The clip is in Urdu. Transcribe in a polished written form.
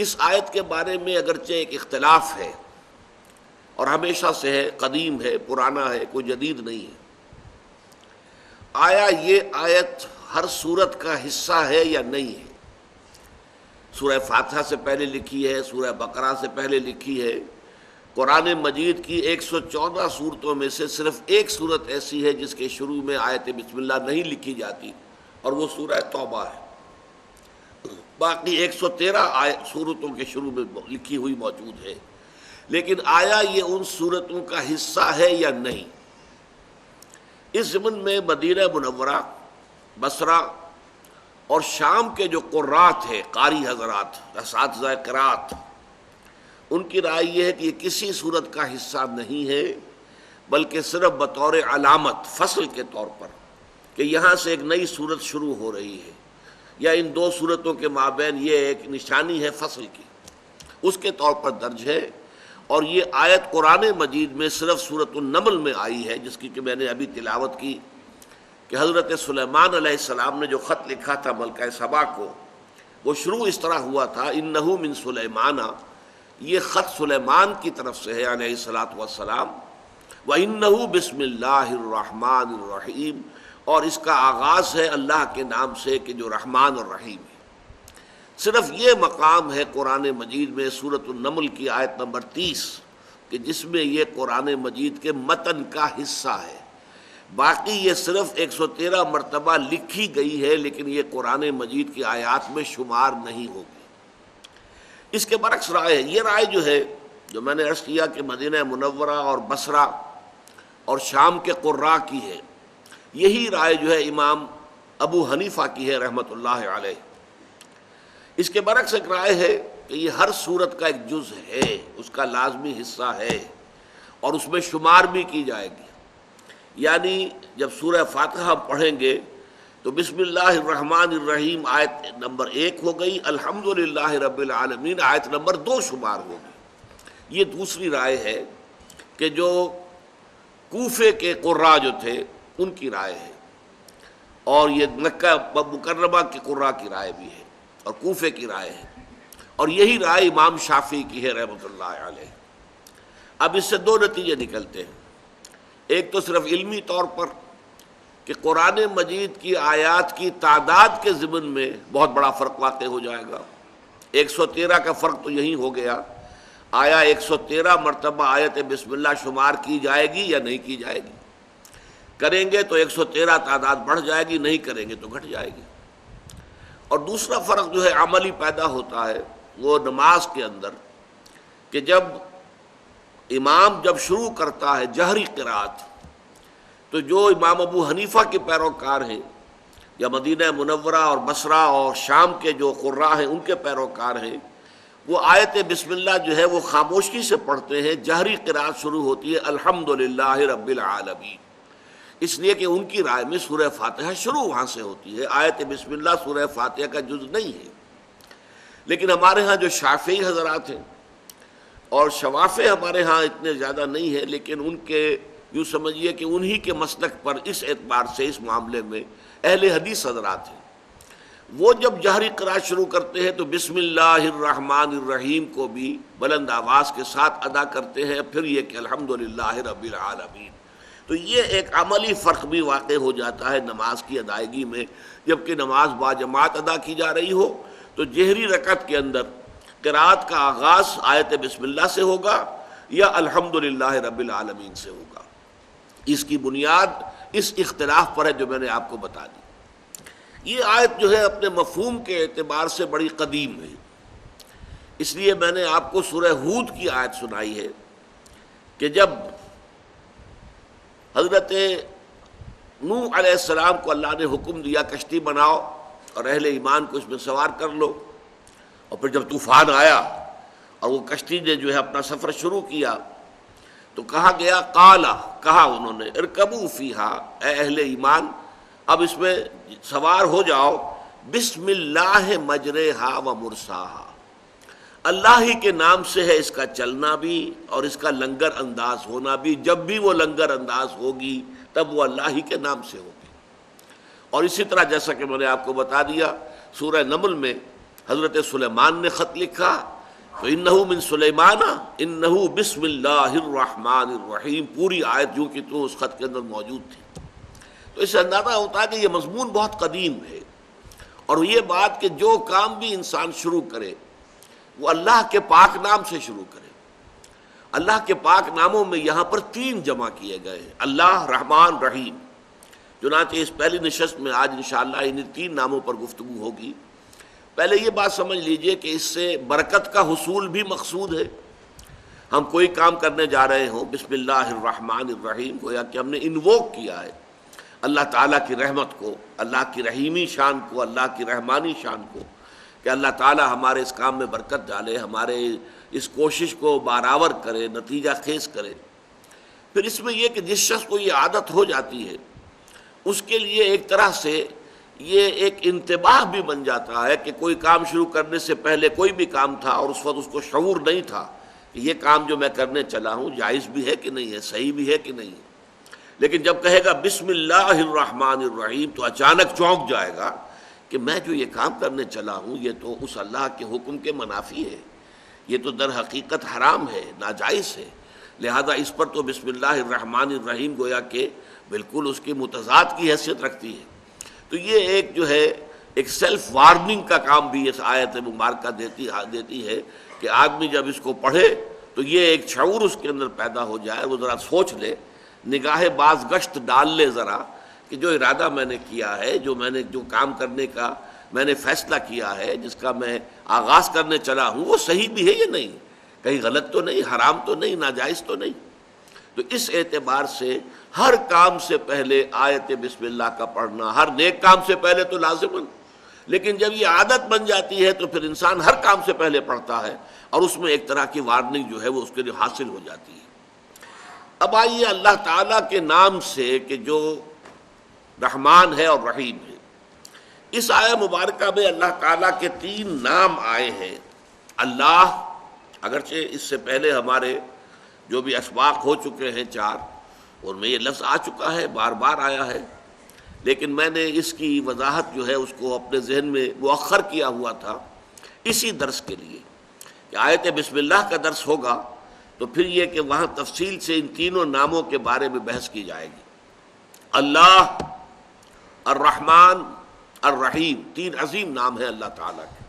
اس آیت کے بارے میں اگرچہ ایک اختلاف ہے اور ہمیشہ سے ہے، قدیم ہے، پرانا ہے، کوئی جدید نہیں ہے۔ آیا یہ آیت ہر سورت کا حصہ ہے یا نہیں ہے؟ سورہ فاتحہ سے پہلے لکھی ہے، سورہ بقرہ سے پہلے لکھی ہے۔ قرآن مجید کی 114 صورتوں میں سے صرف ایک صورت ایسی ہے جس کے شروع میں آیت بسم اللہ نہیں لکھی جاتی، اور وہ سورہ توبہ ہے۔ باقی 113 صورتوں کے شروع میں لکھی ہوئی موجود ہے۔ لیکن آیا یہ ان صورتوں کا حصہ ہے یا نہیں؟ اس ضمن میں مدینہ منورہ، بصرہ اور شام کے جو قرات ہیں، قاری حضرات، اساتذہ قرات، ان کی رائے یہ ہے کہ یہ کسی صورت کا حصہ نہیں ہے، بلکہ صرف بطور علامت، فصل کے طور پر، کہ یہاں سے ایک نئی صورت شروع ہو رہی ہے، یا ان دو صورتوں کے مابین یہ ایک نشانی ہے فصل کی، اس کے طور پر درج ہے۔ اور یہ آیت قرآن مجید میں صرف سورۃ النمل میں آئی ہے، جس کی کہ میں نے ابھی تلاوت کی، کہ حضرت سلیمان علیہ السلام نے جو خط لکھا تھا ملکہ سبا کو، وہ شروع اس طرح ہوا تھا، انہ من سلیمان، یہ خط سلیمان کی طرف سے ہے علیہ الصلاۃ والسلام، وانہ بسم اللہ الرحمن الرحیم، اور اس کا آغاز ہے اللہ کے نام سے کہ جو رحمان اور رحیم ہے۔ صرف یہ مقام ہے قرآن مجید میں سورۃ النمل کی آیت نمبر 30 کہ جس میں یہ قرآن مجید کے متن کا حصہ ہے۔ باقی یہ صرف 113 مرتبہ لکھی گئی ہے، لیکن یہ قرآن مجید کی آیات میں شمار نہیں ہوگی۔ اس کے برعکس رائے ہے، یہ رائے جو ہے، جو میں نے عرض کیا کہ مدینہ منورہ اور بصرہ اور شام کے قراء کی ہے، یہی رائے جو ہے امام ابو حنیفہ کی ہے رحمۃ اللہ علیہ۔ اس کے برعکس ایک رائے ہے کہ یہ ہر سورت کا ایک جز ہے، اس کا لازمی حصہ ہے، اور اس میں شمار بھی کی جائے گی۔ یعنی جب سورہ فاتحہ پڑھیں گے تو بسم اللہ الرحمن الرحیم آیت نمبر 1 ہو گئی، الحمدللہ رب العالمین آیت نمبر 2 شمار ہوگی۔ یہ دوسری رائے ہے کہ جو کوفے کے قراء جو تھے ان کی رائے ہے، اور یہ مکہ مکرمہ کے قراء کی رائے بھی ہے، اور کوفے کی رائے ہے، اور یہی رائے امام شافعی کی ہے رحمۃ اللہ علیہ۔ اب اس سے دو نتیجے نکلتے ہیں۔ ایک تو صرف علمی طور پر کہ قرآن مجید کی آیات کی تعداد کے ضمن میں بہت بڑا فرق واقع ہو جائے گا۔ 113 کا فرق تو یہی ہو گیا، آیا 113 مرتبہ آیت بسم اللہ شمار کی جائے گی یا نہیں کی جائے گی؟ کریں گے تو 113 تعداد بڑھ جائے گی، نہیں کریں گے تو گھٹ جائے گی۔ اور دوسرا فرق جو ہے عملی پیدا ہوتا ہے وہ نماز کے اندر، کہ جب امام شروع کرتا ہے جہری قرات، تو جو امام ابو حنیفہ کے پیروکار ہیں یا مدینہ منورہ اور بصرہ اور شام کے جو قراء ہیں ان کے پیروکار ہیں، وہ آیت بسم اللہ جو ہے وہ خاموشی سے پڑھتے ہیں۔ جہری قرات شروع ہوتی ہے الحمدللہ رب العالمین، اس لیے کہ ان کی رائے میں سورہ فاتحہ شروع وہاں سے ہوتی ہے، آیت بسم اللہ سورہ فاتحہ کا جز نہیں ہے۔ لیکن ہمارے ہاں جو شافعی حضرات ہیں، اور شوافع ہمارے ہاں اتنے زیادہ نہیں ہے، لیکن ان کے یوں سمجھیے کہ انہی کے مسلک پر اس اعتبار سے اس معاملے میں اہل حدیث حضرات ہیں، وہ جب جہری قرات شروع کرتے ہیں تو بسم اللہ الرحمن الرحیم کو بھی بلند آواز کے ساتھ ادا کرتے ہیں، پھر یہ کہ الحمدللہ رب العالمین۔ تو یہ ایک عملی فرق بھی واقع ہو جاتا ہے نماز کی ادائیگی میں، جبکہ نماز باجماعت ادا کی جا رہی ہو تو جہری رکعت کے اندر قرات کا آغاز آیت بسم اللہ سے ہوگا یا الحمدللہ رب العالمین سے ہوگا۔ اس کی بنیاد اس اختلاف پر ہے جو میں نے آپ کو بتا دی۔ یہ آیت جو ہے اپنے مفہوم کے اعتبار سے بڑی قدیم ہے، اس لیے میں نے آپ کو سورہ ہود کی آیت سنائی ہے کہ جب حضرت نوح علیہ السلام کو اللہ نے حکم دیا کشتی بناؤ اور اہل ایمان کو اس میں سوار کر لو، اور پھر جب طوفان آیا اور وہ کشتی نے جو ہے اپنا سفر شروع کیا تو کہا گیا قالا، کہا انہوں نے ارکبوا فیہا، اے اہل ایمان اب اس میں سوار ہو جاؤ، بسم اللہ مجریہا و مرساہا، اللہ ہی کے نام سے ہے اس کا چلنا بھی اور اس کا لنگر انداز ہونا بھی، جب بھی وہ لنگر انداز ہوگی تب وہ اللہ ہی کے نام سے ہوگی۔ اور اسی طرح جیسا کہ میں نے آپ کو بتا دیا سورہ نمل میں حضرت سلیمان نے خط لکھا تو انہو من سلیمان انہو بسم اللہ الرحمن الرحیم، پوری آیت جو کہ تو اس خط کے اندر موجود تھی۔ تو اس سے اندازہ ہوتا ہے کہ یہ مضمون بہت قدیم ہے، اور یہ بات کہ جو کام بھی انسان شروع کرے وہ اللہ کے پاک نام سے شروع کرے۔ اللہ کے پاک ناموں میں یہاں پر 3 جمع کیے گئے ہیں، اللہ، رحمان، رحیم۔ چنانچہ اس پہلی نشست میں آج انشاءاللہ ان 3 ناموں پر گفتگو ہوگی۔ پہلے یہ بات سمجھ لیجئے کہ اس سے برکت کا حصول بھی مقصود ہے۔ ہم کوئی کام کرنے جا رہے ہوں، بسم اللہ الرحمن الرحیم، گویا کہ ہم نے انووک کیا ہے اللہ تعالیٰ کی رحمت کو، اللہ کی رحیمی شان کو، اللہ کی رحمانی شان کو، کہ اللہ تعالیٰ ہمارے اس کام میں برکت ڈالے، ہمارے اس کوشش کو بارآور کرے، نتیجہ خیز کرے۔ پھر اس میں یہ کہ جس شخص کو یہ عادت ہو جاتی ہے اس کے لیے ایک طرح سے یہ ایک انتباہ بھی بن جاتا ہے کہ کوئی کام شروع کرنے سے پہلے کوئی بھی کام تھا اور اس وقت اس کو شعور نہیں تھا کہ یہ کام جو میں کرنے چلا ہوں جائز بھی ہے کہ نہیں ہے، صحیح بھی ہے کہ نہیں ہے، لیکن جب کہے گا بسم اللہ الرحمن الرحیم تو اچانک چونک جائے گا کہ میں جو یہ کام کرنے چلا ہوں یہ تو اس اللہ کے حکم کے منافی ہے، یہ تو در حقیقت حرام ہے، ناجائز ہے، لہذا اس پر تو بسم اللہ الرحمن الرحیم گویا کہ بالکل اس کی متضاد کی حیثیت رکھتی ہے۔ تو یہ ایک جو ہے ایک سیلف وارننگ کا کام بھی اس آیت مبارکہ دیتی ہے کہ آدمی جب اس کو پڑھے تو یہ ایک شعور اس کے اندر پیدا ہو جائے، وہ ذرا سوچ لے، نگاہ باز گشت ڈال لے ذرا کہ جو ارادہ میں نے کیا ہے، جو کام کرنے کا میں نے فیصلہ کیا ہے، جس کا میں آغاز کرنے چلا ہوں، وہ صحیح بھی ہے یا نہیں، کہیں غلط تو نہیں، حرام تو نہیں، ناجائز تو نہیں۔ تو اس اعتبار سے ہر کام سے پہلے آیت بسم اللہ کا پڑھنا، ہر نیک کام سے پہلے تو لازماً، لیکن جب یہ عادت بن جاتی ہے تو پھر انسان ہر کام سے پہلے پڑھتا ہے، اور اس میں ایک طرح کی وارننگ جو ہے وہ اس کے لیے حاصل ہو جاتی ہے۔ اب آئیے اللہ تعالیٰ کے نام سے کہ جو رحمان ہے اور رحیم ہے، اس آیہ مبارکہ میں اللہ تعالیٰ کے 3 نام آئے ہیں۔ اللہ، اگرچہ اس سے پہلے ہمارے جو بھی اسباق ہو چکے ہیں 4، اور میں یہ لفظ آ چکا ہے، بار بار آیا ہے، لیکن میں نے اس کی وضاحت جو ہے اس کو اپنے ذہن میں مؤخر کیا ہوا تھا اسی درس کے لیے کہ آیت بسم اللہ کا درس ہوگا تو پھر یہ کہ وہاں تفصیل سے ان تینوں ناموں کے بارے میں بحث کی جائے گی۔ اللہ، الرحمن، الرحیم، 3 عظیم نام ہیں اللہ تعالیٰ کے۔